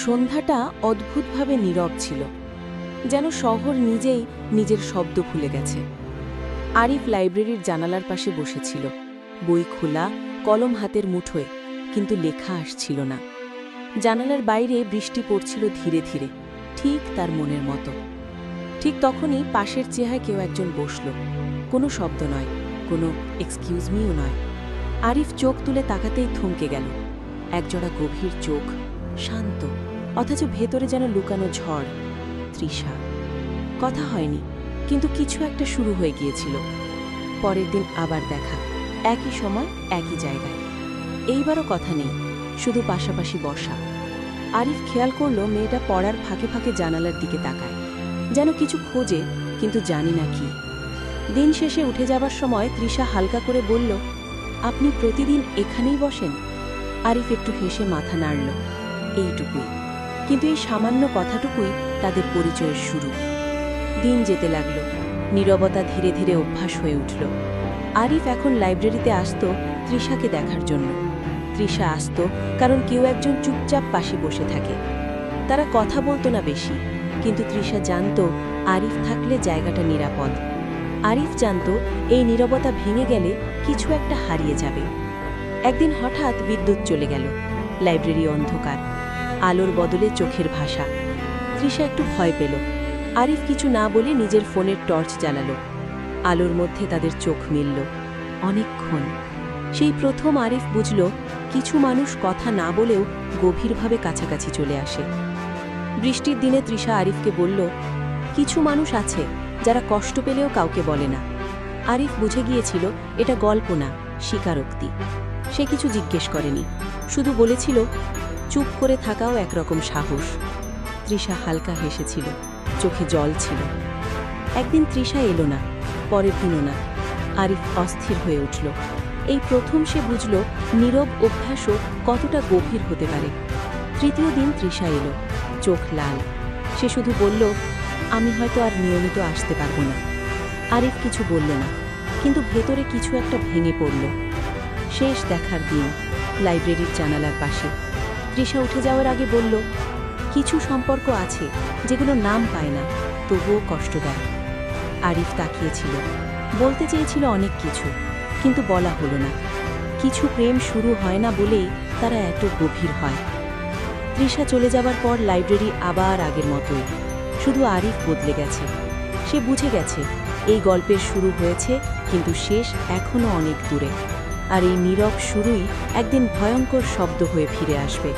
সন্ধ্যাটা অদ্ভুতভাবে নীরব ছিল, যেন শহর নিজেই নিজের শব্দ ভুলে গেছে। আরিফ লাইব্রেরির জানালার পাশে বসেছিল, বই খোলা, কলম হাতের মুঠোয়, কিন্তু লেখা আসছিল না। জানালার বাইরে বৃষ্টি পড়ছিল ধীরে ধীরে, ঠিক তার মনের মতো। ঠিক তখনই পাশের চেহারায় কেউ একজন বসল, কোনো শব্দ নয়, কোনো এক্সকিউজ মিও নয়। আরিফ চোখ তুলে তাকাতেই থমকে গেল। একজোড়া গভীর চোখ, শান্ত, অথচ ভেতরে যেন লুকানো ঝড়। তৃষা। কথা হয়নি, কিন্তু কিছু একটা শুরু হয়ে গিয়েছিল। পরের দিন আবার দেখা, একই সময় একই জায়গায়। এইবারও কথা নেই, শুধু পাশাপাশি বসা। আরিফ খেয়াল করল মেয়েটা পড়ার ফাঁকে ফাঁকে জানালার দিকে তাকায়, যেন কিছু খোঁজে, কিন্তু জানি না কি। দিন শেষে উঠে যাবার সময় তৃষা হালকা করে বলল, আপনি প্রতিদিন এখানেই বসেন? আরিফ একটু হেসে মাথা নাড়ল। এইটুকুই, কিন্তু এই সামান্য কথাটুকুই তাদের পরিচয়ের শুরু। দিন যেতে লাগল, নীরবতা ধীরে ধীরে অভ্যাস হয়ে উঠল। আরিফ এখন লাইব্রেরিতে আসত তৃষাকে দেখার জন্য। তৃষা আসত কারণ কেউ একজন চুপচাপ পাশে বসে থাকে। তারা কথা বলতো না বেশি, কিন্তু তৃষা জানত আরিফ থাকলে জায়গাটা নিরাপদ। আরিফ জানত এই নীরবতা ভেঙে গেলে কিছু একটা হারিয়ে যাবে। একদিন হঠাৎ বিদ্যুৎ চলে গেল, লাইব্রেরি অন্ধকার, আলোর বদলে চোখের ভাষা। তৃষা একটু ভয় পেল। আরিফ কিছু না বলে নিজের ফোনের টর্চ জ্বালালো। আলোর মধ্যে তাদের চোখ মিলল, অনেকক্ষণ। সেই প্রথম আরিফ বুঝল কিছু মানুষ কথা না বলেও গভীরভাবে কাছাকাছি চলে আসে। বৃষ্টির দিনে তৃষা আরিফকে বলল, কিছু মানুষ আছে যারা কষ্ট পেলেও কাউকে বলে না। আরিফ বুঝে গিয়েছিল এটা গল্প না, স্বীকারোক্তি। সে কিছু জিজ্ঞেস করেনি, শুধু বলেছিল, চুপ করে থাকাও একরকম সাহস। তৃষা হালকা হেসেছিল, চোখে জল ছিল। একদিন তৃষা এলো না, পরের দিনও না। আরিফ অস্থির হয়ে উঠল। এই প্রথম সে বুঝল নীরব অভ্যাসও কতটা গভীর হতে পারে। তৃতীয় দিন তৃষা এলো, চোখ লাল। সে শুধু বলল, আমি হয়তো আর নিয়মিত আসতে পারবো না। আরিফ কিছু বলল না, কিন্তু ভেতরে কিছু একটা ভেঙে পড়ল। শেষ দেখার দিন, লাইব্রেরির জানালার পাশে। তৃষা উঠে যাওয়ার আগে বলল, কিছু সম্পর্ক আছে যেগুলো নাম পায় না, তবুও কষ্ট দেয়। আরিফ তাকিয়েছিল, বলতে চেয়েছিল অনেক কিছু, কিন্তু বলা হলো না। কিছু প্রেম শুরু হয় না বলেই তারা এত গভীর হয়। তৃষা চলে যাবার পর লাইব্রেরি আবার আগের মতোই, শুধু আরিফ বদলে গেছে। সে বুঝে গেছে এই গল্পের শুরু হয়েছে, কিন্তু শেষ এখনও অনেক দূরে। আর এই নীরব শুরুই একদিন ভয়ঙ্কর শব্দ হয়ে ফিরে আসবে।